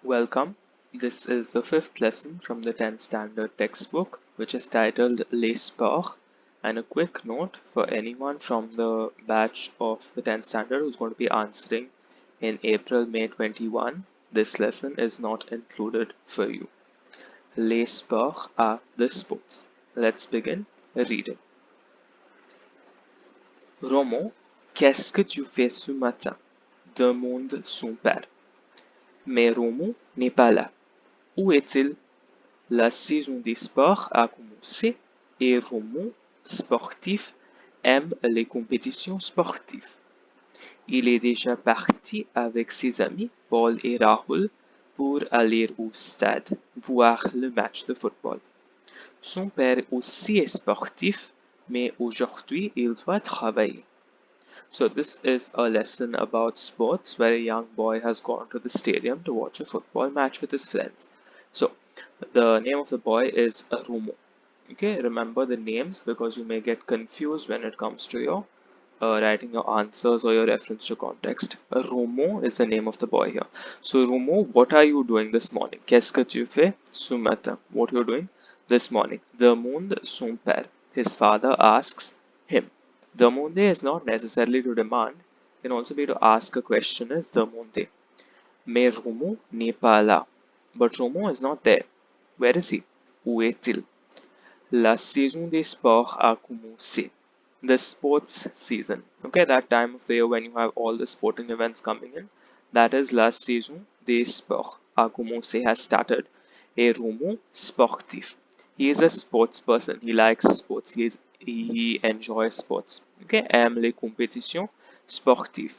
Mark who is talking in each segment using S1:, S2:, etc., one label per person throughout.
S1: Welcome. This is the fifth lesson from the 10th standard textbook, which is titled Les Sports. And a quick note for anyone from the batch of the 10th standard who's going to be answering in April, May 21, this lesson is not included for you. Les sports are the sports. Let's begin reading. Roman, qu'est-ce que tu fais ce matin? Demande son père. Mais Roman n'est pas là. Où est-il? La saison des sports a commencé et Roman, sportif, aime les compétitions sportives. Il est déjà parti avec ses amis Paul et Rahul pour aller au stade voir le match de football. Son père aussi est sportif, mais aujourd'hui il doit travailler. So this is a lesson about sports where a young boy has gone to the stadium to watch a football match with his friends. So the name of the boy is Rumo. Okay, remember the names because you may get confused when it comes to your writing your answers or your reference to context. Rumo is the name of the boy here. So Rumo, what are you doing this morning? Qu'est-ce que tu fais ce matin? What you're doing this morning? Demande son père. His father asks him. Demande is not necessarily to demand. It can also be to ask a question as demande. Mais Rumo n'est pas là. But Rumo is not there. Where is he? Où est-il? La saison des sports a commencé. The sports season. Okay, that time of the year when you have all the sporting events coming in. That is la saison des sports a commencé, has started. Et Romo sportif. He is a sports person. He likes sports. He enjoys sports. Okay, aime les compétitions sportives.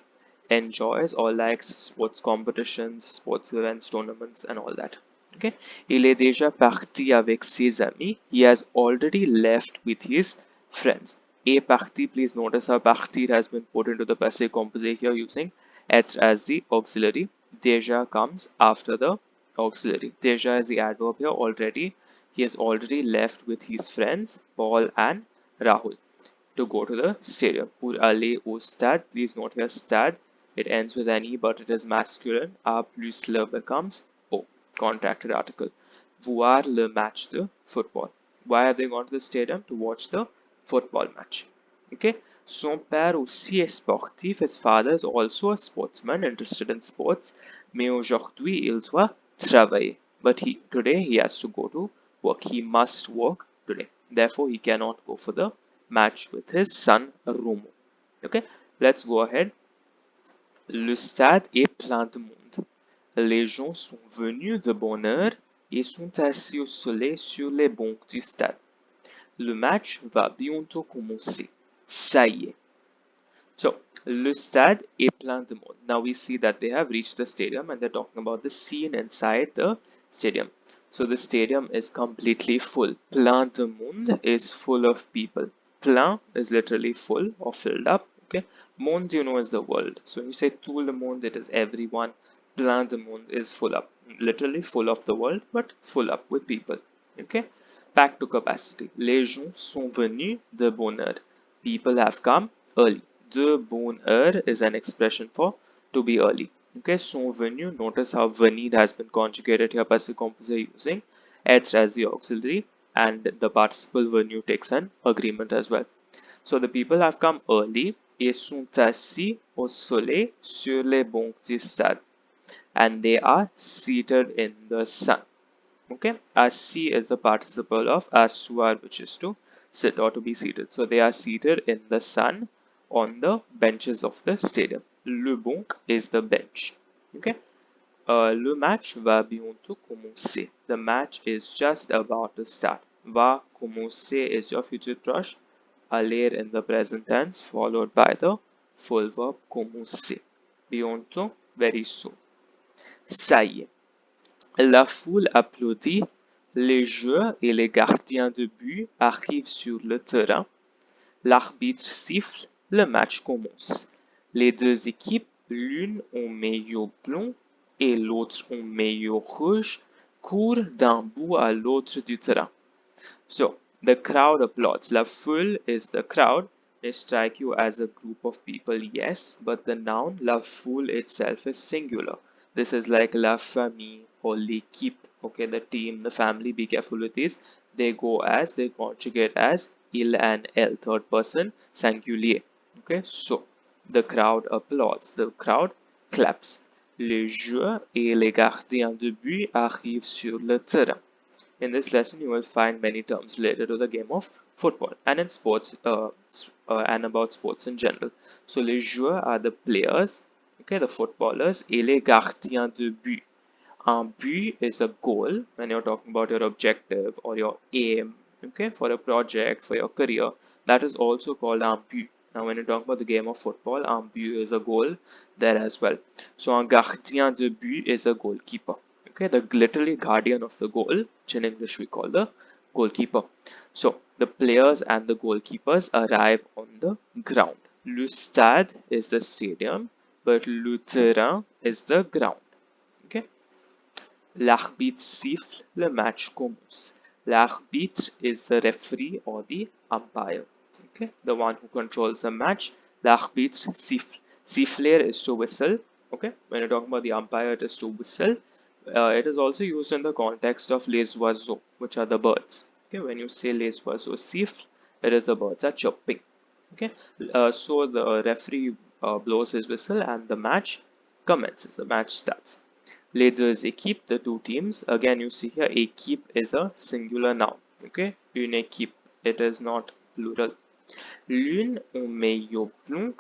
S1: Enjoys or likes sports competitions, sports events, tournaments, and all that. Okay, il est déjà parti avec ses amis. He has already left with his friends. A parti, please notice how partir has been put into the passé composé here using être as the auxiliary. Déjà comes after the auxiliary. Déjà is the adverb here already. He has already left with his friends Paul and Rahul to go to the stadium. Pour aller au stade, please note here stade. It ends with an E but it is masculine. A plus le becomes O. Contracted article. Voir le match de football. Why have they gone to the stadium? To watch the football match. Okay. Son père aussi est sportif. His father is also a sportsman interested in sports. Mais aujourd'hui, il doit travailler. But today he has to go to work. He must work today. Therefore, he cannot go for the match with his son Romo. Okay, let's go ahead. Le stade est plein de monde. Les gens sont venus de bonne heure et sont assis au soleil sur les bancs du stade. Le match va bientôt commencer. Ça y est. So, le stade est plein de monde. Now we see that they have reached the stadium and they're talking about the scene inside the stadium. So the stadium is completely full. Plein de monde is full of people. Plein is literally full or filled up. Okay. Monde, you know, is the world. So when you say tout le monde, it is everyone. Plein de monde is full up. Literally full of the world, but full up with people. Okay. Back to capacity. Les gens sont venus de bonne heure. People have come early. De bonne heure is an expression for to be early. Okay, sont venus. Notice how venir has been conjugated here passé composé using être as the auxiliary, and the participle venue takes an agreement as well. So the people have come early et sont assis au soleil sur les bancs du stade, and they are seated in the sun. Okay, assis is the participle of asseoir, which is to sit or to be seated. So they are seated in the sun on the benches of the stadium. Le banc is the bench. Okay. Le match va bientôt commencer. The match is just about to start. Va commencer is your future trust. Aller in the present tense followed by the full verb commencer. Bientôt, very soon. Ça y est. La foule applaudit. Les joueurs et les gardiens de but arrivent sur le terrain. L'arbitre siffle, le match commence. Les deux équipes, l'une en maillot blanc et l'autre en maillot rouge, courent d'un bout à l'autre du terrain. So, the crowd applauds. La foule is the crowd. May strike you as a group of people, yes, but the noun la foule itself is singular. This is like la famille or l'équipe. Okay, the team, the family. Be careful with these. They conjugate as il and elle, third person singulier. Okay, so the crowd applauds. The crowd claps. Les joueurs et les gardiens de but arrivent sur le terrain. In this lesson, you will find many terms related to the game of football and in sports and about sports in general. So, les joueurs are the players, okay, the footballers, et les gardiens de but. Un but is a goal when you're talking about your objective or your aim, okay, for a project, for your career. That is also called un but. Now, when you talk about the game of football, un but is a goal there as well. So, un gardien de but is a goalkeeper. Okay, the literally guardian of the goal, which in English we call the goalkeeper. So, the players and the goalkeepers arrive on the ground. Le stade is the stadium, but le terrain is the ground. Okay. L'arbitre siffle, le match commence. L'arbitre is the referee or the umpire. Okay, the one who controls the match. L'arbitre siffle. Siffler is to whistle. Okay, when you're talking about the umpire, it is to whistle. It is also used in the context of les oiseaux, which are the birds. Okay, when you say les oiseaux siffle, it is the birds are chirping. Okay, so the referee blows his whistle and the match commences. The match starts. Les deux équipes, the two teams. Again, you see here, équipe is a singular noun. Okay, une équipe, it is not plural. L'une en maillot blanc,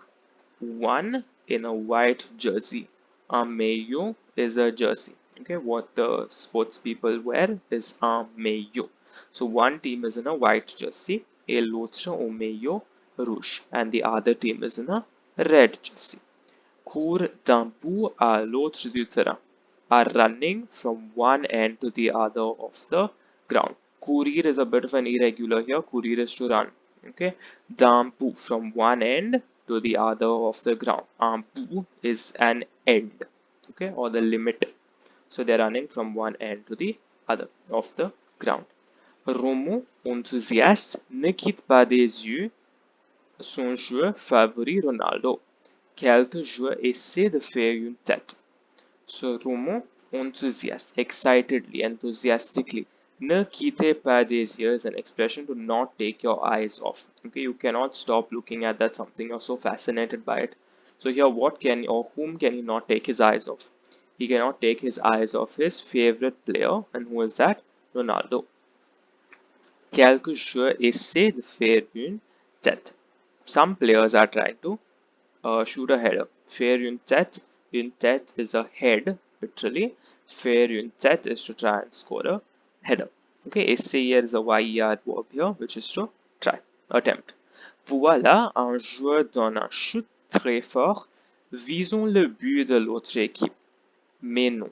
S1: one in a white jersey. Un maillot is a jersey. Okay, what the sports people wear is un maillot. So one team is in a white jersey, et l'autre en maillot rouge, and the other team is in a red jersey. Court d'un bout à l'autre du terrain, are running from one end to the other of the ground. Courir is a bit of an irregular here. Courir is to run. Okay. D'un bout, from one end to the other of the ground. Un bout is an end. Okay, or the limit. So they're running from one end to the other of the ground. Romo, enthousiaste, ne quitte pas des yeux son joueur favori Ronaldo. Quelques joueurs essaient de faire une tête. So, Romo, enthousiast, excitedly, enthusiastically. Ne quittez pas des yeux is an expression to not take your eyes off. Okay, you cannot stop looking at that something. You're so fascinated by it. So here, what can or whom can he not take his eyes off? He cannot take his eyes off his favorite player, and who is that? Ronaldo. Quelques joueurs essaient de faire une tête. Some players are trying to shoot a header. Faire une tête is a head, literally. Faire une tête is to try and score a header. Okay, essayer is a YER verb here, which is to try, attempt. Voilà, un joueur donne un shoot très fort. Visons le but de l'autre équipe. Mais non.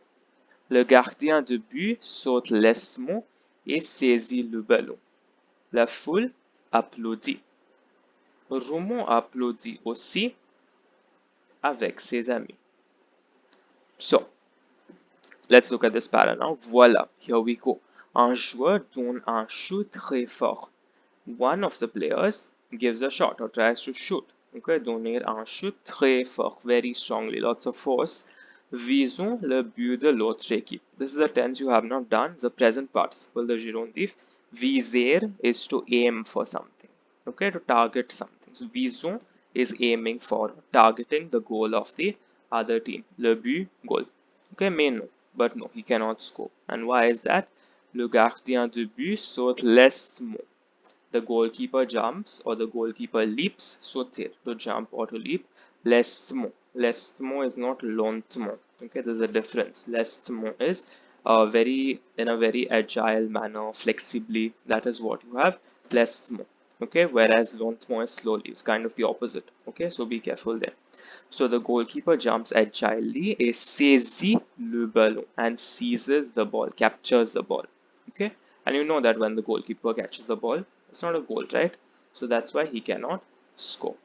S1: Le gardien de but saute lestement et saisit le ballon. La foule applaudit. Roman applaudit aussi avec ses amis. So, let's look at this pattern now. Voilà, here we go. Un joueur donne un shoot très fort. One of the players gives a shot or tries to shoot. Okay, donner un shoot très fort, very strongly, lots of force. Visons le but de l'autre équipe. This is a tense you have not done. The present participle, the gerundive. Viser is to aim for something. Okay, to target something. So, visons is aiming for, targeting the goal of the other team. Le but, goal. Okay, mais non. But no, he cannot score. And why is that? Le gardien de but saute lestement. The goalkeeper jumps or the goalkeeper leaps, sauter, to jump or to leap. Lestement. Lestement is not lentement. Okay, there's a difference. Lestement is in a very agile manner, flexibly. That is what you have. Lestement. Okay, whereas lentement is slowly. It's kind of the opposite. Okay, so be careful there. So the goalkeeper jumps agilely et saisit le ballon and seizes the ball, captures the ball. Okay, and you know that when the goalkeeper catches the ball, it's not a goal, right? So that's why he cannot score.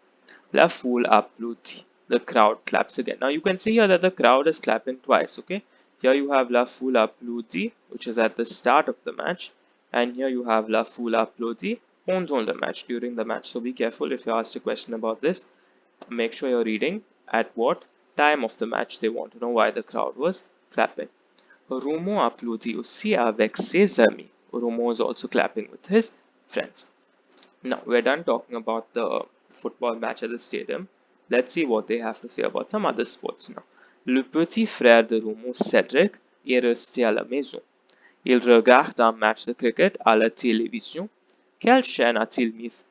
S1: La foule applaudit. The crowd claps again. Now you can see here that the crowd is clapping twice. Okay, here you have la foule applaudit, which is at the start of the match, and here you have la foule applaudit pendant the match, during the match. So be careful if you're asked a question about this. Make sure you're reading at what time of the match, they want to know why the crowd was clapping. Romo applaudit aussi avec ses amis. Romo was also clapping with his friends. Now we're done talking about the football match at the stadium. Let's see what they have to say about some other sports now. Le petit frère de Romo, Cédric, est resté à la maison. Il regarde un match de cricket à la télévision. Quelle chaîne a-t-il mise?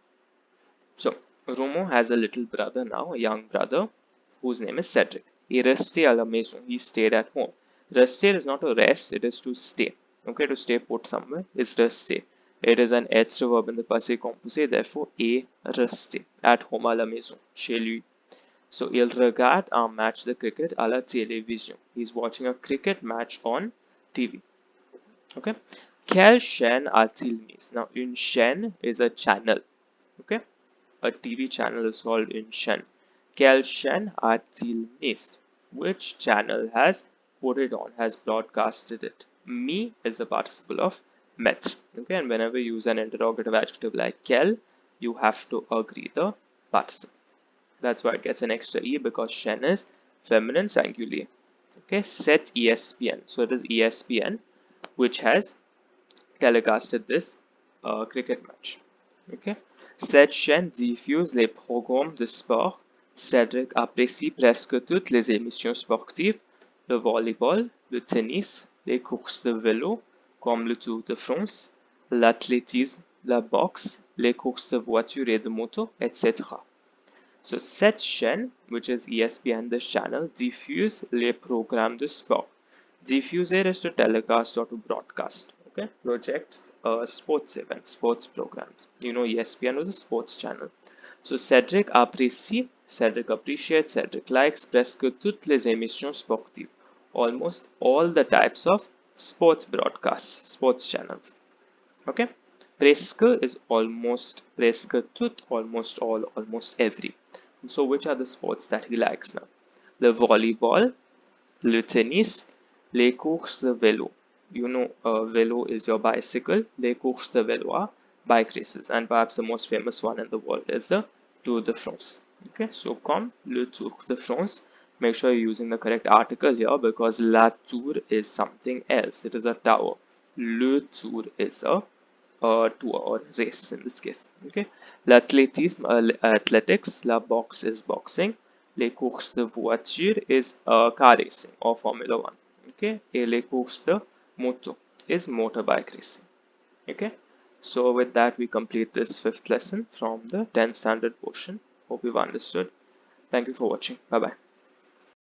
S1: So, Romo has a little brother now, a young brother, whose name is Cedric. Il resté à la maison. He stayed at home. Rester is not a rest, it is to stay. Okay, to stay put somewhere is rester. It is an extra verb in the passé composé, therefore, est resté. At home à la maison, chez lui. So, il regarde un match de cricket à la télévision. He's watching a cricket match on TV. Okay. Quelle chaîne a-t-il mis? Now, une chaîne is a channel. Okay. A TV channel is called une chaîne. Quelle chaîne a-t-il mis? Which channel has put it on, has broadcasted it? Me is the participle of met. Okay, and whenever you use an interrogative adjective like quelle, you have to agree the participle. That's why it gets an extra E, because chaîne is feminine singulier. Okay, set ESPN. So it is ESPN which has telecasted this cricket match. Okay. Cette chaîne diffuse les programmes de sport. Cédric apprécie presque toutes les émissions sportives, le volleyball, le tennis, les courses de vélo, comme le Tour de France, l'athlétisme, la boxe, les courses de voitures et de moto, etc. So, cette chaîne, which is ESPN, this channel, diffuse les programmes de sport. Diffuser is to telecast or to broadcast. Okay, projects sports events, sports programs. You know, ESPN was a sports channel. So, Cedric apprécie, Cedric appreciates, Cedric likes presque toutes les émissions sportives. Almost all the types of sports broadcasts, sports channels. Okay, presque is almost, presque tout, almost all, almost every. So, which are the sports that he likes now? The volleyball, le tennis, les courses de vélo. You know, vélo is your bicycle. Les courses de vélo are bike races, and perhaps the most famous one in the world is the Tour de France. Okay, so come le Tour de France. Make sure you're using the correct article here, because la tour is something else. It is a tower. Le Tour is a tour or race in this case. Okay, l'athlétisme, athletics. La boxe is boxing. Les courses de voiture is car racing or Formula 1. Okay, et les courses de moto is motorbike racing. Okay, so with that we complete this 5th lesson from the 10th standard portion. Hope you've understood. Thank you for watching. Bye bye.